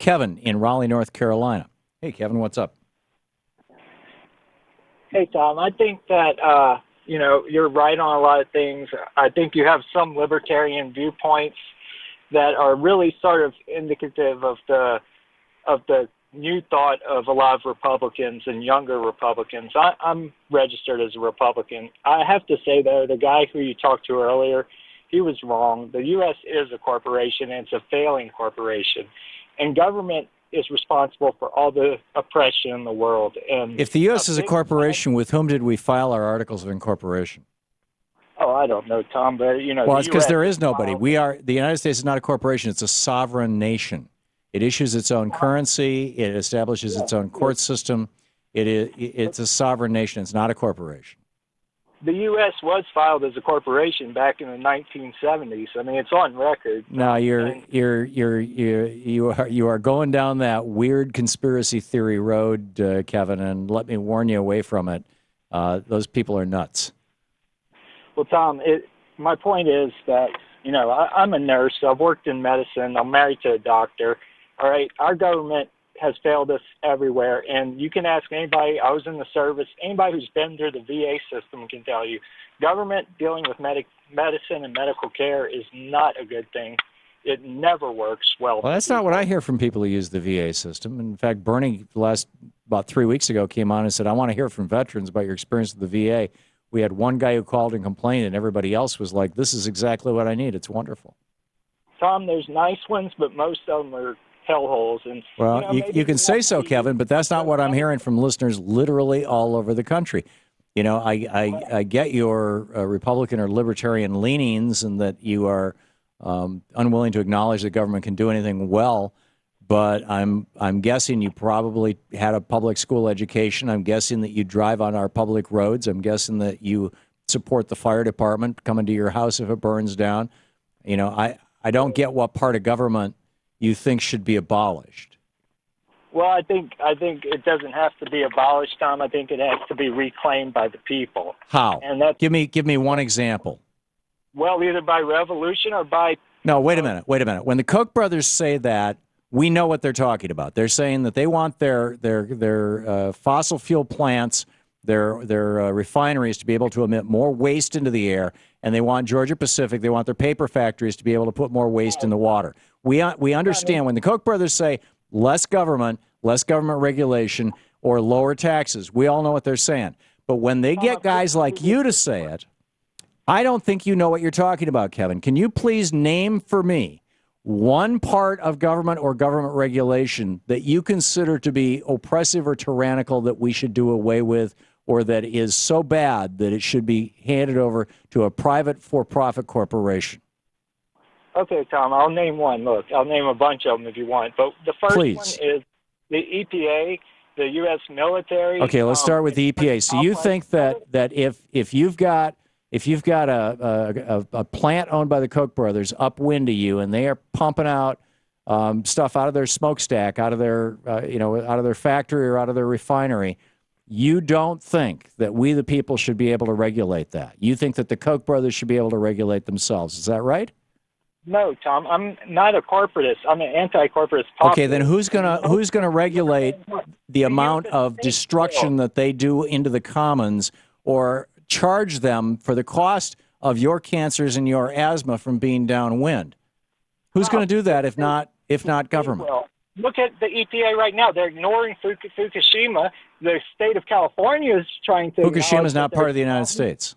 Kevin in Raleigh, North Carolina. Hey, Kevin, what's up? Hey, Tom. I think that, you're right on a lot of things. I think you have some libertarian viewpoints that are really sort of indicative of the new thought of a lot of Republicans and younger Republicans. I'm registered as a Republican. I have to say, though, the guy who you talked to earlier, he was wrong. The U.S. is a corporation, and it's a failing corporation. And government is responsible for all the oppression in the world. And if the U.S. is a corporation, with whom did we file our articles of incorporation? Oh, I don't know, Tom, but, Well, it's because there is nobody. The United States is not a corporation. It's a sovereign nation. It issues its own currency. It establishes its own court system. It's a sovereign nation. It's not a corporation. The U.S. was filed as a corporation back in the 1970s. I mean, it's on record. No, you are going down that weird conspiracy theory road, Kevin, and let me warn you away from it. Those people are nuts. Well, Tom, my point is that, I'm a nurse. I've worked in medicine. I'm married to a doctor. All right, our government has failed us everywhere, and you can ask anybody. I was in the service. Anybody who's been through the VA system can tell you, government dealing with medicine and medical care is not a good thing. It never works well. Well, that's not what I hear from people who use the VA system. In fact, Bernie, about 3 weeks ago, came on and said, I want to hear from veterans about your experience with the VA. We had one guy who called and complained, and everybody else was like, this is exactly what I need. It's wonderful. Tom, there's nice ones, but most of them are hellholes. And well, you can say so, Kevin, but that's not what I'm hearing from listeners literally all over the country. I get your Republican or Libertarian leanings and that you are unwilling to acknowledge that government can do anything well, but I'm guessing you probably had a public school education. I'm guessing that you drive on our public roads. I'm guessing that you support the fire department coming to your house if it burns down. I don't get what part of government you think should be abolished. Well, I think it doesn't have to be abolished, Tom. I think it has to be reclaimed by the people. How? And that's, give me one example. Well, either by revolution or by... No, wait a minute. When the Koch brothers say that, we know what they're talking about. They're saying that they want their fossil fuel plants, their refineries to be able to emit more waste into the air, and they want Georgia Pacific, they want their paper factories to be able to put more waste in the water. We understand when the Koch brothers say less government regulation, or lower taxes, we all know what they're saying. But when they get guys like you to say it, I don't think you know what you're talking about, Kevin. Can you please name for me one part of government or government regulation that you consider to be oppressive or tyrannical that we should do away with, or that is so bad that it should be handed over to a private for-profit corporation? Okay, Tom, I'll name one. Look, I'll name a bunch of them if you want. But the first one is the EPA, the U.S. military. Okay, let's start with the EPA. So you think that if you've got a plant owned by the Koch brothers upwind of you, and they are pumping out stuff out of their smokestack, out of their out of their factory or out of their refinery, you don't think that we the people should be able to regulate that? You think that the Koch brothers should be able to regulate themselves? Is that right? No, Tom, I'm not a corporatist. I'm an anti-corporatist populist. Okay, then who's gonna regulate the amount of destruction that they do into the commons, or charge them for the cost of your cancers and your asthma from being downwind? Who's going to do that if not government? Well, look at the EPA right now. They're ignoring Fukushima. The state of California is trying to... Fukushima is not part of the United States.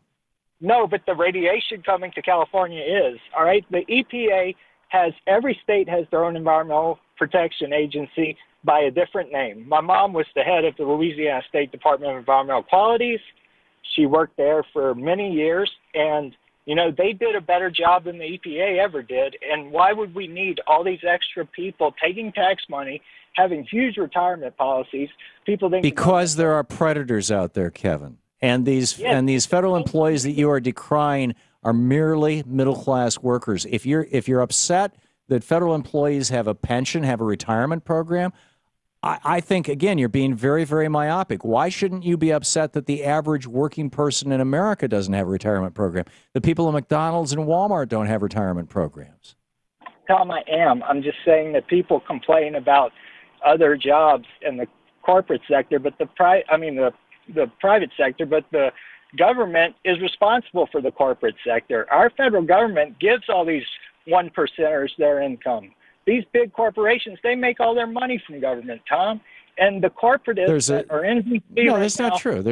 No, but the radiation coming to California is. All right? The EPA every state has their own environmental protection agency by a different name. My mom was the head of the Louisiana State Department of Environmental Qualities. She worked there for many years, and, they did a better job than the EPA ever did. And why would we need all these extra people taking tax money, having huge retirement policies? Because there are predators out there, Kevin. And these federal employees that you are decrying are merely middle-class workers. If you're upset that federal employees have a pension, have a retirement program, I think, again, you're being very, very myopic. Why shouldn't you be upset that the average working person in America doesn't have a retirement program? The people at McDonald's and Walmart don't have retirement programs. Tom, I am. I'm just saying that people complain about other jobs in the corporate sector, but the private sector, but the government is responsible for the corporate sector. Our federal government gives all these one percenters their income. These big corporations, they make all their money from government, Tom. And the corporatists that are in VP no, right that's now, not true.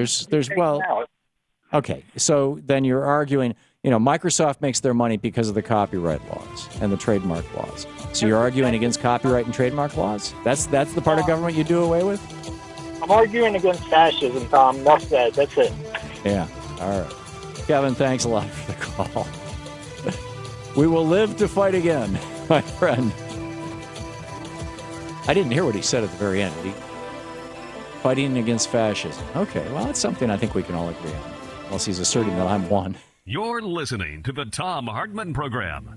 Okay, so then you're arguing, Microsoft makes their money because of the copyright laws and the trademark laws. So you're arguing against copyright and trademark laws? That's the part of government you do away with? I'm arguing against fascism, Tom. Enough said. That's it. Yeah, all right. Kevin, thanks a lot for the call. We will live to fight again, my friend. I didn't hear what he said at the very end. Fighting against fascism. Okay, well, that's something I think we can all agree on. Unless he's asserting that I'm one. You're listening to the Thom Hartmann Program.